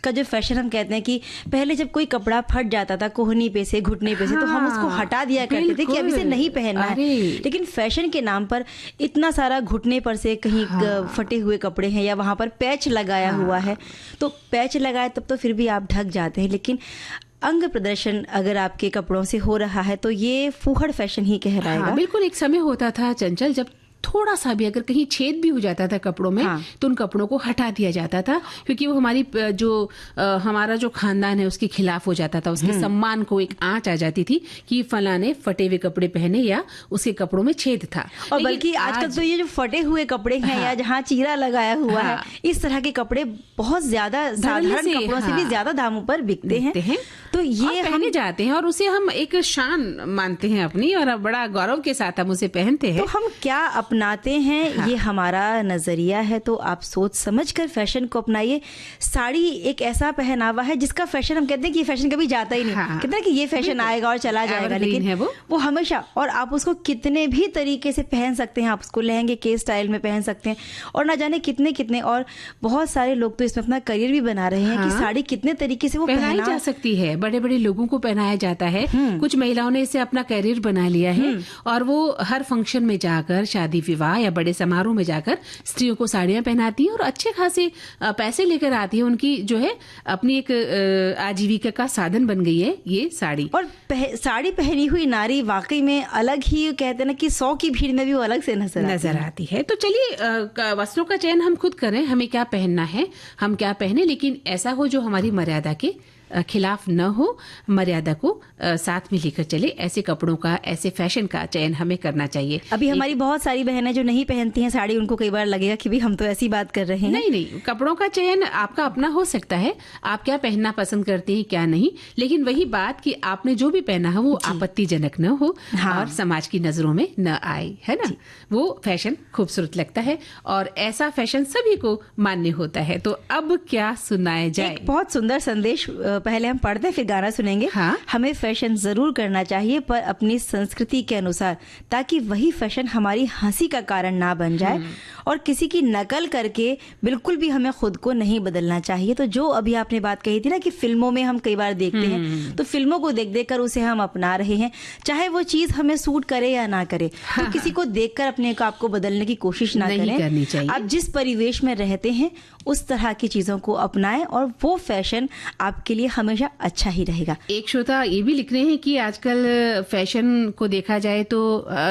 का जो फैशन हम कहते हैं कि पहले जब कोई कपड़ा फट जाता था कोहनी पे से, घुटने पे से, तो हम उसको हटा दिया करते थे कि अब इसे नहीं पहनना है। लेकिन फैशन के नाम पर इतना सारा घुटने पर से कहीं फटे हुए कपड़े हैं या वहां पर पैच लगाया हुआ है, तो पैच लगाए तब तो फिर भी आप ढक जाते हैं, लेकिन अंग प्रदर्शन अगर आपके कपड़ों से हो रहा है तो ये फूहड़ फैशन ही कहलाएगा। बिल्कुल। एक समय होता था चंचल जब थोड़ा सा भी अगर कहीं छेद भी हो जाता था कपड़ों में, तो उन कपड़ों को हटा दिया जाता था, क्योंकि वो हमारी हमारा जो खानदान है उसके खिलाफ हो जाता था। उसके सम्मान को एक आंच आ जाती थी कि फला ने फटे हुए कपड़े पहने या उसके कपड़ों में छेद था। और बल्कि आजकल तो ये जो फटे हुए कपड़े हैं या जहाँ चीरा लगाया हुआ है, इस तरह के कपड़े बहुत ज्यादा साधारण कपड़ों से भी ज्यादा दामों पर बिकते हैं। तो ये पहने जाते हैं और उसे हम एक शान मानते हैं अपनी, और बड़ा गौरव के साथ हम उसे पहनते हैं। तो हम क्या अपनाते हैं, ये हमारा नजरिया है। तो आप सोच समझ कर फैशन को अपनाइए। साड़ी एक ऐसा पहनावा है जिसका फैशन हम कहते हैं कि ये फैशन कभी जाता ही नहीं। कहते हैं कि ये फैशन आएगा और चला जाएगा, लेकिन वो हमेशा, और आप उसको कितने भी तरीके से पहन सकते हैं। आप उसको लहंगे के स्टाइल में पहन सकते हैं, और ना जाने कितने कितने, और बहुत सारे लोग तो इसमें अपना करियर भी बना रहे हैं कि साड़ी कितने तरीके से वो पहनाई जा सकती है। बड़े बड़े लोगों को पहनाया जाता है। कुछ महिलाओं ने इसे अपना करियर बना लिया है और वो हर फंक्शन में जाकर, शादी विवाह या बड़े समारोह में जाकर स्त्रियों को साड़ियां पहनाती हैं और अच्छे खासे पैसे लेकर आती है। उनकी जो है अपनी एक आजीविका का साधन बन गई है ये साड़ी। और साड़ी पहनी हुई नारी वाकई में अलग ही, कहते हैं ना कि 100 की भीड़ में भी वो अलग से नजर आती है। तो चलिए वस्त्रों का चयन हम खुद करें, हमें क्या पहनना है, हम क्या पहने, लेकिन ऐसा हो जो हमारी मर्यादा के खिलाफ न हो, मर्यादा को साथ में लेकर चले। ऐसे कपड़ों का, ऐसे फैशन का चयन हमें करना चाहिए। अभी हमारी बहुत सारी बहनें जो नहीं पहनती हैं साड़ी, उनको कई बार लगेगा कि भी हम तो ऐसी बात कर रहे हैं। नहीं, कपड़ों का चयन आपका अपना हो सकता है, आप क्या पहनना पसंद करते हैं क्या नहीं, लेकिन वही बात कि आपने जो भी पहना है वो आपत्तिजनक न हो और समाज की नजरों में न आए, है ना। वो फैशन खूबसूरत लगता है और ऐसा फैशन सभी को मान्य होता है। तो अब क्या सुनाया जाए। एक बहुत सुंदर संदेश पहले हम पढ़ते हैं फिर गाना सुनेंगे। हाँ। हमें फैशन जरूर करना चाहिए पर अपनी संस्कृति के अनुसार, ताकि वही फैशन हमारी हंसी का कारण ना बन जाए और किसी की नकल करके बिल्कुल भी हमें खुद को नहीं बदलना चाहिए। तो जो अभी आपने बात कही थी ना कि फिल्मों में हम कई बार देखते हैं, तो फिल्मों को देख देख कर उसे हम अपना रहे हैं, चाहे वो चीज हमें सूट करे या ना करे। तो किसी को देखकर अपने आप को बदलने की कोशिश ना नहीं करनी चाहिए। आप जिस परिवेश में रहते हैं उस तरह की चीजों को अपनाएं और वो फैशन आपके लिए हमेशा अच्छा ही रहेगा। एक श्रोता ये भी लिख रहे हैं कि आजकल फैशन को देखा जाए तो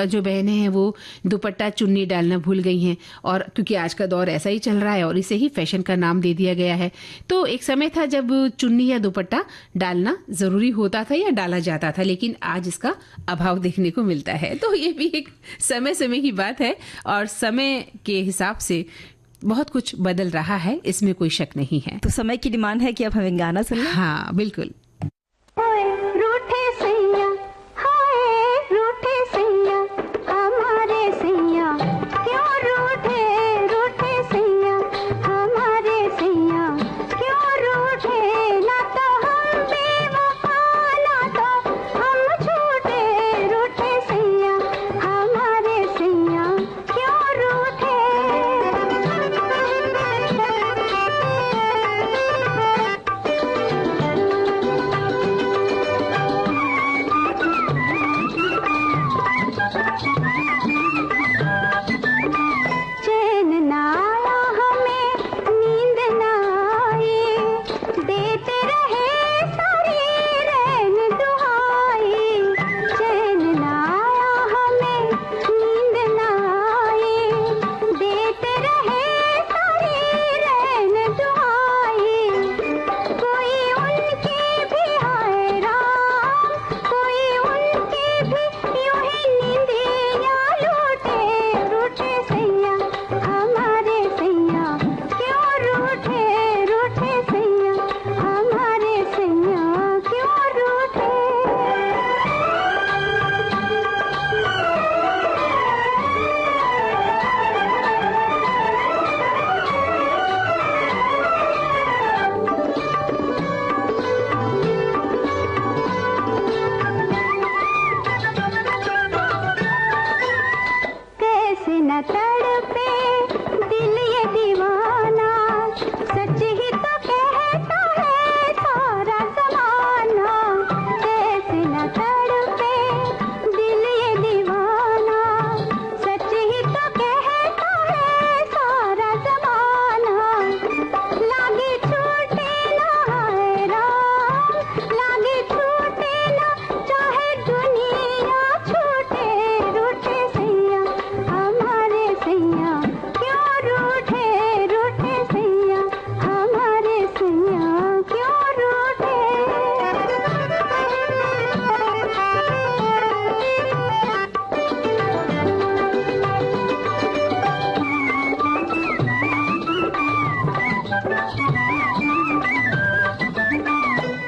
जो बहनें हैं वो दुपट्टा चुन्नी डालना भूल गई हैं, और क्योंकि आज का दौर ऐसा ही चल रहा है और इसे ही फैशन का नाम दे दिया गया है। तो एक समय था जब चुन्नी या दुपट्टा डालना जरूरी होता था या डाला जाता था, लेकिन आज इसका अभाव देखने को मिलता है। तो ये भी एक समय समय की बात है और समय के हिसाब से बहुत कुछ बदल रहा है, इसमें कोई शक नहीं है। तो समय की डिमांड है कि अब हमें गाना सुन लें। हाँ बिल्कुल। रूठे सैया, हाय रूठे सैया, हमारे सैया क्यों रूठे, रूठे सैया, हमारे सैया क्यों रूठे, ना तो हम बेवफा ना तो हम झूठे, रूठे सैया, हमारे सैया क्यों रूठे। चैन ना आया हमें, नींद ना आई, देते रहे सारी रैन दुहाई। चैन ना आया हमें, नींद ना आई, देते रहे सारी रैन दुहाई। कोई उनके भी आए राम, कोई उनके भी यूं ही नींदियां लूटे, रूठे सैया, हमारे सैया क्यों रूठे, रूठे सैया, हमारे सैया क्यों रूठे। कैसे न तड़पे दिल ये दीवाना, सच ही तो कहता है सारा ज़माना। कैसे न तड़पे दिल ये दीवाना, सच ही तो कहता है सारा ज़माना। लागे छूटे ना हाय राम, लागे छूटे ना चाहे दुनिया छूटे, रूठे सैया, हमारे सैया क्यों रूठे, रूठे सैया, हमारे सैया क्यों रूठे।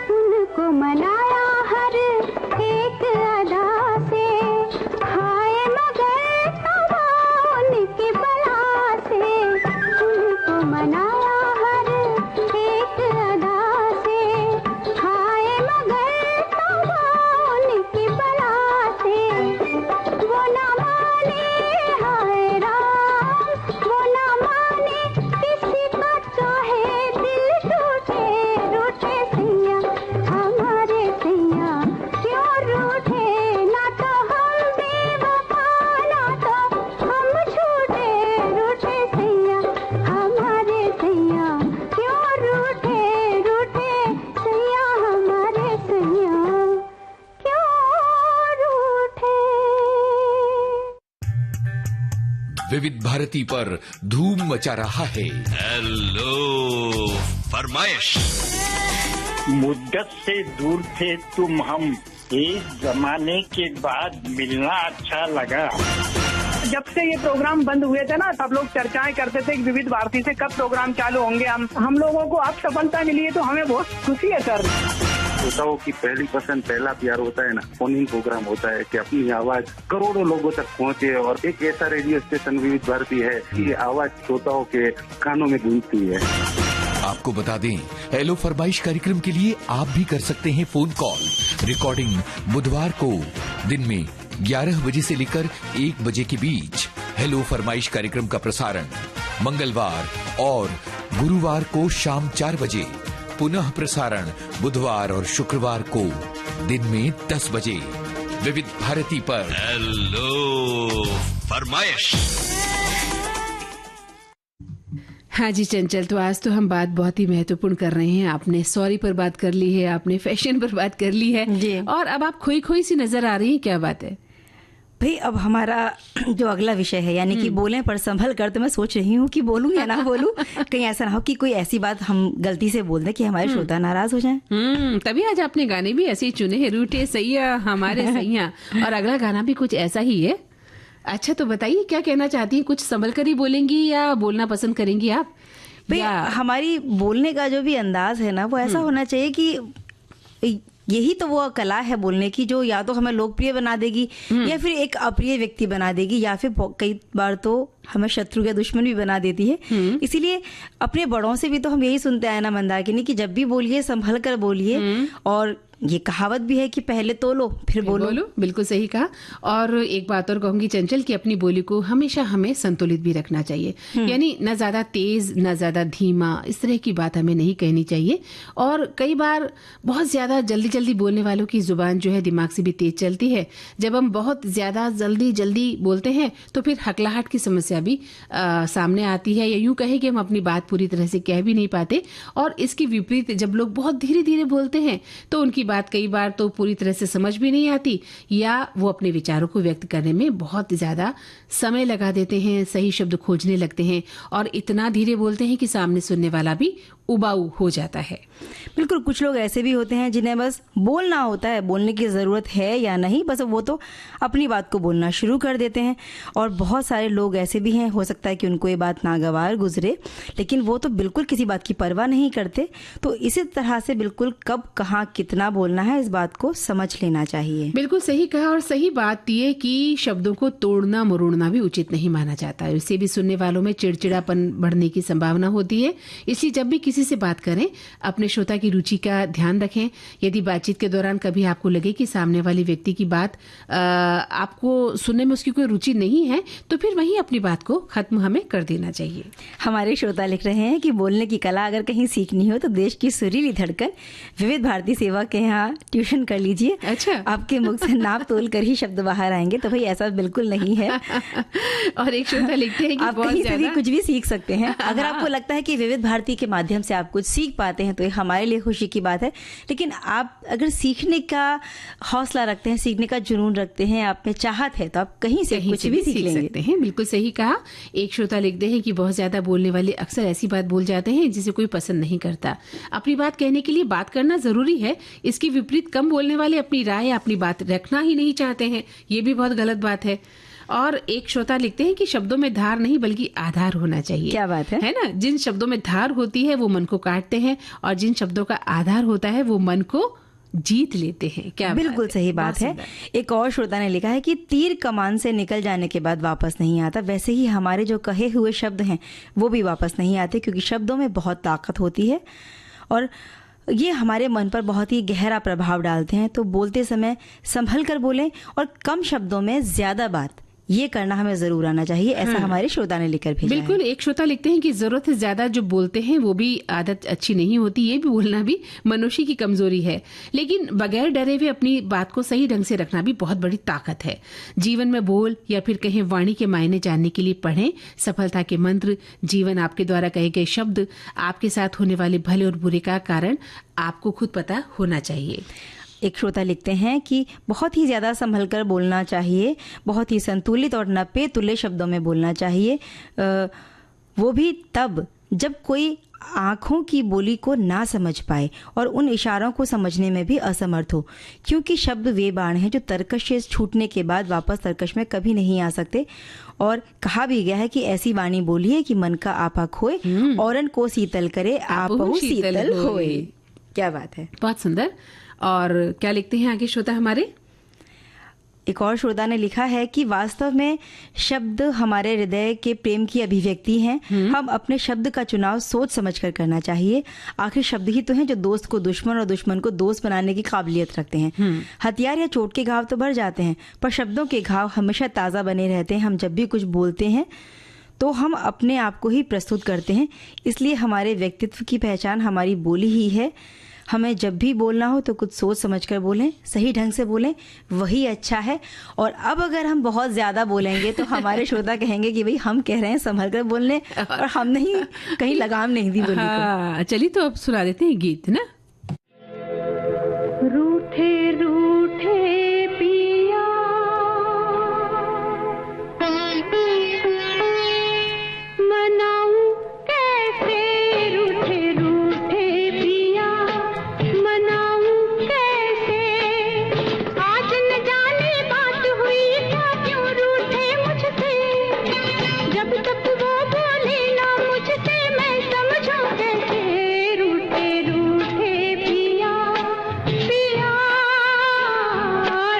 उनको मनाया हर एक अदा से, हाय मगर तबा उनकी बला से। उनको मनाया हर एक अदा से, हाय मगर तबा उनकी बला से। वो ना माने हाय राम, वो ना माने किसी का चाहे दिल टूटे, रूठे सैया, हमारे सैया क्यों रूठे, ना तो हम बेवफा ना तो हम झूठे, रूठे सैया, हमारे सैया क्यों रूठे, रूठे सैया, हमारे सैया क्यों रूठे। विविध भारती पर धूम मचा रहा है हेलो फरमाइश। मुद्दत से दूर थे तुम हम, एक जमाने के बाद मिलना अच्छा लगा। जब से ये प्रोग्राम बंद हुए थे ना, सब लोग चर्चाएं करते थे कि विविध भारती से कब प्रोग्राम चालू होंगे। हम लोगों को अब सफलता मिली है तो हमें बहुत खुशी है सर। श्रोताओं की पहली पसंद, पहला प्यार होता है ना, फोन इन प्रोग्राम होता है कि अपनी आवाज करोड़ों लोगों तक पहुंचे। और एक ऐसा रेडियो स्टेशन विविध भारती है कि आवाज श्रोताओं के कानों में गूंजती है। आपको बता दें, हेलो फरमाइश कार्यक्रम के लिए आप भी कर सकते हैं फोन कॉल। रिकॉर्डिंग बुधवार को दिन में 11 बजे से लेकर 1 बजे के बीच। हेलो फरमाइश कार्यक्रम का प्रसारण मंगलवार और गुरुवार को शाम 4 बजे। पुनः प्रसारण बुधवार और शुक्रवार को दिन में 10 बजे विविध भारती पर। हेलो फरमाइश। हाँ जी चंचल, तो आज तो हम बात बहुत ही महत्वपूर्ण कर रहे हैं। आपने सॉरी पर बात कर ली है, आपने फैशन पर बात कर ली है जी। और अब आप खोई खोई सी नजर आ रही है। क्या बात है भाई? अब हमारा जो अगला विषय है यानी कि बोलें पर संभल कर, तो मैं सोच रही हूँ कि बोलूं या ना बोलूं। कहीं ऐसा ना हो कि कोई ऐसी बात हम गलती से बोल दें कि हमारे श्रोता नाराज हो जाएं। तभी आज आपने गाने भी ऐसे ही चुने हैं, रूठे सैया हमारे सैया। और अगला गाना भी कुछ ऐसा ही है। अच्छा, तो बताइए क्या कहना चाहती हैं? कुछ संभल कर ही बोलेंगी या बोलना पसंद करेंगी आप? भाई हमारी बोलने का जो भी अंदाज है ना, वो ऐसा होना चाहिए कि यही तो वो कला है बोलने की, जो या तो हमें लोकप्रिय बना देगी या फिर एक अप्रिय व्यक्ति बना देगी, या फिर कई बार तो हमें शत्रु या दुश्मन भी बना देती है। इसीलिए अपने बड़ों से भी तो हम यही सुनते आए ना मंदाकिनी, कि जब भी बोलिए संभल कर बोलिए। और ये कहावत भी है कि पहले तोलो फिर बोलो। बिल्कुल सही कहा। और एक बात और कहूंगी चंचल, कि अपनी बोली को हमेशा हमें संतुलित भी रखना चाहिए। यानी न ज्यादा तेज न ज्यादा धीमा, इस तरह की बात हमें नहीं कहनी चाहिए। और कई बार बहुत ज्यादा जल्दी जल्दी बोलने वालों की जुबान जो है दिमाग से भी तेज चलती है। जब हम बहुत ज्यादा जल्दी जल्दी बोलते हैं तो फिर हकलाहट की समस्या भी सामने आती है, या यूं कहे कि हम अपनी बात पूरी तरह से कह भी नहीं पाते। और इसकी विपरीत जब लोग बहुत धीरे धीरे बोलते हैं तो उनकी बात कई बार तो पूरी तरह से समझ भी नहीं आती, या वो अपने विचारों को व्यक्त करने में बहुत ज्यादा समय लगा देते हैं, सही शब्द खोजने लगते हैं और इतना धीरे बोलते हैं कि सामने सुनने वाला भी उबाऊ हो जाता है। बिल्कुल, कुछ लोग ऐसे भी होते हैं जिन्हें बस बोलना होता है, बोलने की ज़रूरत है या नहीं, बस वो तो अपनी बात को बोलना शुरू कर देते हैं। और बहुत सारे लोग ऐसे भी हैं, हो सकता है कि उनको ये बात नागवार गुजरे, लेकिन वो तो बिल्कुल किसी बात की परवाह नहीं करते। तो इसी तरह से बिल्कुल कब कहाँ कितना बोलना है, इस बात को समझ लेना चाहिए। बिल्कुल सही कहा। और सही बात ये कि शब्दों को तोड़ना मरोड़ना भी उचित नहीं माना जाता है। इससे भी सुनने वालों में चिड़चिड़ापन बढ़ने की संभावना होती है। इसलिए जब भी किसी से बात करें, अपने श्रोता की रुचि का ध्यान रखें। यदि बातचीत के दौरान कभी आपको लगे कि सामने वाले व्यक्ति की बात आपको सुनने में उसकी कोई रुचि नहीं है, तो फिर वहीं अपनी बात को खत्म हमें कर देना चाहिए। हमारे श्रोता लिख रहे हैं कि बोलने की कला अगर कहीं सीखनी हो तो देश की सुरीली धड़कन विविध भारती सेवा के यहाँ ट्यूशन कर लीजिए। अच्छा, आपके मुख से नाप तोल कर ही शब्द बाहर आएंगे। तो भाई ऐसा बिल्कुल नहीं है। और एक श्रोता लिखते हैं कि आप कहीं से भी कुछ भी सीख सकते हैं। अगर आपको लगता है कि विविध भारती के माध्यम से आप कुछ सीख पाते हैं तो ये हमारे लिए खुशी की बात है। लेकिन आप अगर सीखने का हौसला रखते हैं, सीखने का जुनून रखते हैं, आप में चाहत है, तो आप कहीं से कुछ भी सीख सकते हैं। बिल्कुल सही कहा। एक श्रोता लिखते हैं कि बहुत ज्यादा बोलने वाले अक्सर ऐसी बात बोल जाते हैं जिसे कोई पसंद नहीं करता। अपनी बात कहने के लिए बात करना जरूरी है। इसकी विपरीत कम बोलने वाले अपनी राय, अपनी बात रखना ही नहीं चाहते हैं। ये भी बहुत गलत बात है। और एक श्रोता लिखते हैं कि शब्दों में धार नहीं बल्कि आधार होना चाहिए। क्या बात है ना? जिन शब्दों में धार होती है वो मन को काटते हैं, और जिन शब्दों का आधार होता है वो मन को जीत लेते हैं। क्या बिल्कुल सही बात है। एक और श्रोता ने लिखा है कि तीर कमान से निकल जाने के बाद वापस नहीं आता, वैसे ही हमारे जो कहे हुए शब्द हैं वो भी वापस नहीं आते, क्योंकि शब्दों में बहुत ताकत होती है और ये हमारे मन पर बहुत ही गहरा प्रभाव डालते हैं। तो बोलते समय संभल कर बोलें और कम शब्दों में ज्यादा बात, ये करना हमें जरूर आना चाहिए। ऐसा हमारे श्रोता ने लिखकर भेजा है। बिल्कुल। एक श्रोता लिखते हैं कि जरूरत से ज्यादा जो बोलते हैं वो भी आदत अच्छी नहीं होती। ये भी बोलना भी मनुष्य की कमजोरी है, लेकिन बगैर डरे हुए अपनी बात को सही ढंग से रखना भी बहुत बड़ी ताकत है। जीवन में बोल या फिर कहें वाणी के मायने जानने के लिए पढ़ें सफलता के मंत्र। जीवन आपके द्वारा कहे गए शब्द, आपके साथ होने वाले भले और बुरे का कारण आपको खुद पता होना चाहिए। एक श्रोता लिखते हैं कि बहुत ही ज़्यादा संभल कर बोलना चाहिए, बहुत ही संतुलित और नपे तुले शब्दों में बोलना चाहिए, वो भी तब जब कोई आँखों की बोली को ना समझ पाए और उन इशारों को समझने में भी असमर्थ हो, क्योंकि शब्द वे बाण हैं जो तरकश से छूटने के बाद वापस तरकश में कभी नहीं आ सकते। और कहा भी गया है कि ऐसी वाणी बोलिए कि मन का आपा खोए, औरन को शीतल करे आपहु शीतल होए। क्या बात है, बहुत सुंदर। और क्या लिखते हैं आगे श्रोता हमारे? एक और श्रोता ने लिखा है कि वास्तव में शब्द हमारे हृदय के प्रेम की अभिव्यक्ति हैं। हम अपने शब्द का चुनाव सोच समझ कर करना चाहिए। आखिर शब्द ही तो हैं जो दोस्त को दुश्मन और दुश्मन को दोस्त बनाने की काबिलियत रखते हैं। हथियार या चोट के घाव तो भर जाते हैं, पर शब्दों के घाव हमेशा ताज़ा बने रहते हैं। हम जब भी कुछ बोलते हैं तो हम अपने आप को ही प्रस्तुत करते हैं, इसलिए हमारे व्यक्तित्व की पहचान हमारी बोली ही है। हमें जब भी बोलना हो तो कुछ सोच समझकर बोलें, सही ढंग से बोलें, वही अच्छा है। और अब अगर हम बहुत ज़्यादा बोलेंगे तो हमारे श्रोता कहेंगे कि भाई हम कह रहे हैं संभल कर बोलने, और हम नहीं, कहीं लगाम नहीं दी बोली को। चलिए तो अब सुना देते हैं गीत ना। रूठे रूठे पिया मनाऊं कैसे, रूठे रूठे पिया मनाऊं कैसे। आज न जाने बात हुई क्या, क्यों रूठे मुझसे। जब तक वो बोले ना मुझसे मैं समझूं कैसे। रूठे रूठे पिया पिया,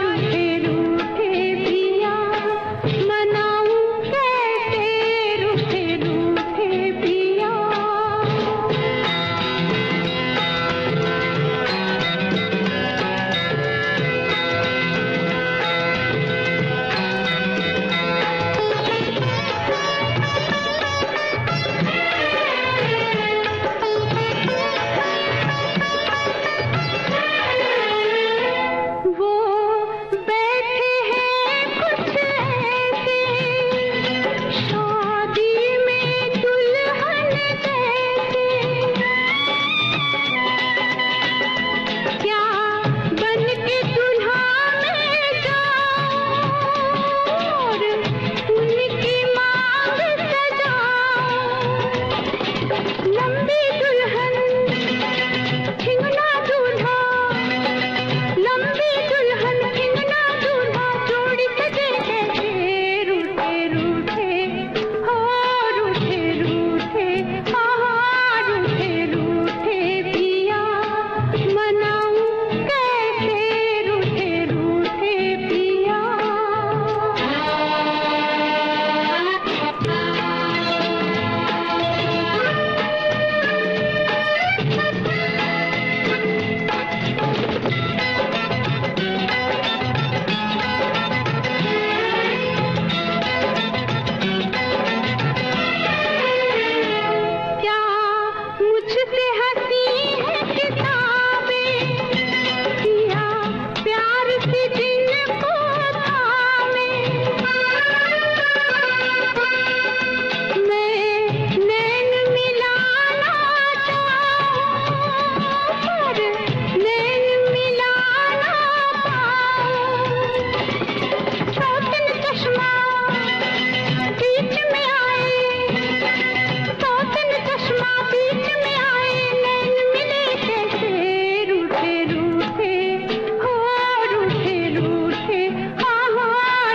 रूठे रूठे पिया मनाऊं कैसे, रूठे रूठे पिया। वो बैठे हैं कुछ ऐसे शादी में दुल्हन जैसे। क्या बन के दुल्हा में जाऊं और उनकी मांग सजाऊं। लंबी दुल्हन ठिंगना दूल्हा, लंबी दुल्हन ठिंगना दूल्हा, जोड़ी सजे कैसे। रूठे रूठे हो, रूठे रूठे, हाँ रूठे रूठे पिया मनाऊं कैसे, रूठे रूठे पिया। क्या मुझसे हंसी है किताबें, किया प्यार से जिनको थामे। मैं नैन मिलाना चाहूं पर नैन मिलाना पाऊं। सौतन चश्मा बीच में आए, सौतन चश्मा बीच में आए, नैन मिले कैसे। रूठे रूठे हो, रूठे रूठे, हाँ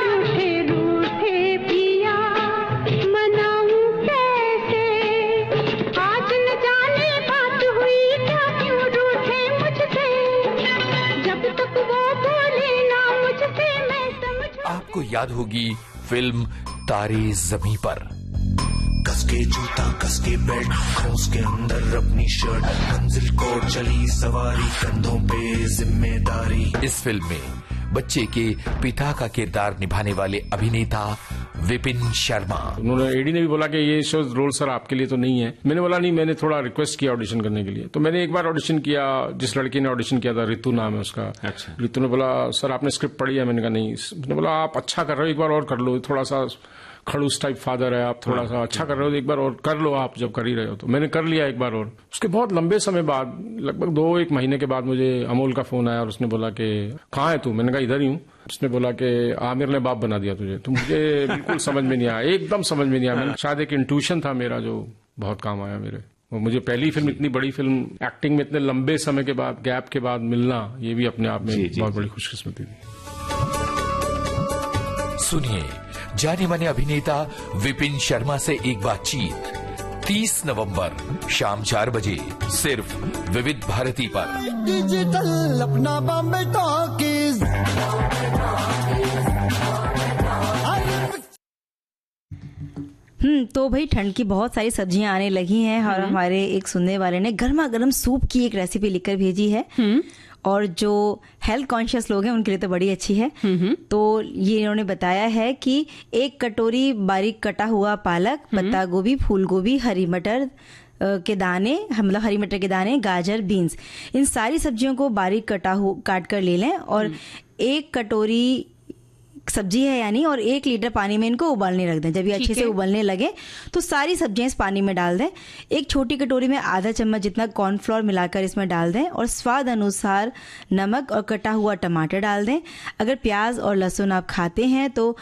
रूठे रूठे पिया मनाऊं कैसे। आज न जाने बात हुई क्या, क्यों रूठे मुझसे। जब तक वो बोले ना मुझसे मैं समझूं। आपको याद होगी फिल्म तारे ज़मीं पर। कसके जूता कसके बेल्ट, खोस के अंदर अपनी शर्ट, मंजिल को चली सवारी, कंधों पे जिम्मेदारी। इस फिल्म में बच्चे के पिता का किरदार निभाने वाले अभिनेता विपिन शर्मा। उन्होंने एडी ने भी बोला कि ये शो रोल सर आपके लिए तो नहीं है। मैंने बोला नहीं, मैंने थोड़ा रिक्वेस्ट किया ऑडिशन करने के लिए। तो मैंने एक बार ऑडिशन किया, जिस लड़की ने ऑडिशन किया था, रितु नाम है उसका। अच्छा। रितु ने बोला सर आपने स्क्रिप्ट पढ़ी है? मैंने कहा नहीं। उसने बोला आप अच्छा कर रहे हो, एक बार और कर लो, थोड़ा सा खड़ूस टाइप फादर है आप, थोड़ा सा अच्छा कर रहे हो, एक बार और कर लो आप, जब कर ही रहे हो। तो मैंने कर लिया एक बार और। उसके बहुत लंबे समय बाद, लगभग 2-1 महीने के बाद मुझे अमोल का फोन आया और उसने बोला कि कहाँ है तू? मैंने कहा इधर ही हूँ। उसने बोला कि आमिर ने बाप बना दिया तुझे। तो मुझे बिल्कुल समझ में नहीं आया, एकदम समझ में नहीं आया। शायद एक इंट्यूशन था मेरा जो बहुत काम आया मेरे। और मुझे पहली फिल्म, इतनी बड़ी फिल्म, एक्टिंग में इतने लंबे समय के बाद, गैप के बाद मिलना, ये भी अपने आप में बहुत बड़ी खुशकिस्मती थी। सुनिए जाने माने अभिनेता विपिन शर्मा से एक बातचीत। 30 नवंबर शाम 4 बजे सिर्फ विविध भारती पर। डिजिटल अपना बॉम्बे टॉकीज। तो भाई ठंड की बहुत सारी सब्जियां आने लगी हैं और हमारे एक सुनने वाले ने गर्मा गर्म सूप की एक रेसिपी लिखकर भेजी है और जो हेल्थ कॉन्शियस लोग हैं उनके लिए तो बड़ी अच्छी है। तो ये इन्होंने बताया है कि 1 कटोरी बारीक कटा हुआ पालक, पत्ता गोभी, फूल गोभी, हरी मटर के दाने, मतलब हरी मटर के दाने, गाजर, बीन्स, इन सारी सब्जियों को बारीक काट कर ले लें और 1 कटोरी सब्जी है यानी, और 1 लीटर पानी में इनको उबालने रख दें। जब ये अच्छे से उबलने लगे तो सारी सब्जियां इस पानी में डाल दें। एक छोटी कटोरी में आधा चम्मच जितना कॉर्नफ्लोर मिलाकर इसमें डाल दें और स्वाद अनुसार नमक और कटा हुआ टमाटर डाल दें। अगर प्याज और लहसुन आप खाते हैं तो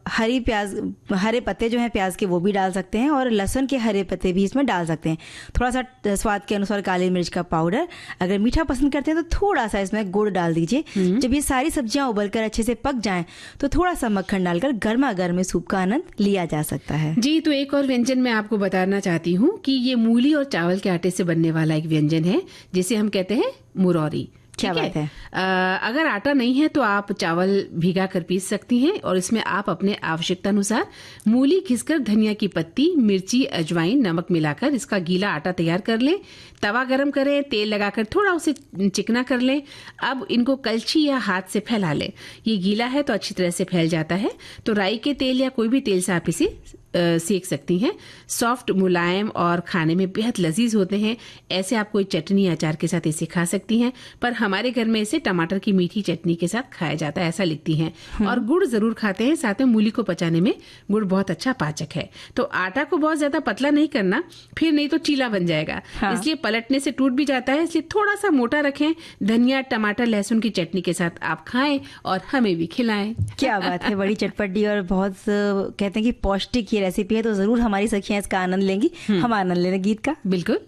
हरे पत्ते जो हैं प्याज के वो भी डाल सकते हैं और लहसुन के हरे पत्ते भी इसमें डाल सकते हैं। थोड़ा सा स्वाद के अनुसार काली मिर्च का पाउडर, अगर मीठा पसंद करते हैं तो थोड़ा सा इसमें गुड़ डाल दीजिए। जब ये सारी सब्जियां उबलकर अच्छे से पक जाएं तो थोड़ा सा मक्खन डालकर गर्मा गर्म सूप का आनंद लिया जा सकता है। जी, तो एक और व्यंजन मैं आपको बताना चाहती हूँ कि ये मूली और चावल के आटे से बनने वाला एक व्यंजन है जिसे हम कहते हैं मुरौरी। क्या बात है। अगर आटा नहीं है तो आप चावल भिगा कर पीस सकती हैं और इसमें आप अपने आवश्यकता अनुसार मूली घिसकर, धनिया की पत्ती, मिर्ची, अजवाइन, नमक मिलाकर इसका गीला आटा तैयार कर लें। तवा गरम करें, तेल लगाकर थोड़ा उसे चिकना कर लें। अब इनको कलछी या हाथ से फैला लें। ये गीला है तो अच्छी तरह से फैल जाता है। तो राई के तेल या कोई भी तेल से आप इसे सेक सकती हैं। सॉफ्ट, मुलायम और खाने में बेहद लजीज होते हैं। ऐसे आप कोई चटनी अचार के साथ इसे खा सकती हैं, पर हमारे घर में इसे टमाटर की मीठी चटनी के साथ खाया जाता है, ऐसा लिखती हैं। और गुड़ जरूर खाते हैं, साथ में मूली को पचाने में गुड़ बहुत अच्छा पाचक है। तो आटा को बहुत ज्यादा पतला नहीं करना, फिर नहीं तो चीला बन जाएगा। इसलिए पलटने से टूट भी जाता है, इसलिए थोड़ा सा मोटा रखें। धनिया, टमाटर, लहसुन की चटनी के साथ आप खाएं और हमें भी खिलाएं। क्या बात है, बड़ी चटपटी और बहुत कहते हैं कि पौष्टिक ये रेसिपी है। तो जरूर हमारी सखियां इसका आनंद लेंगी। हम आनंद ले रहे गीत का। बिल्कुल।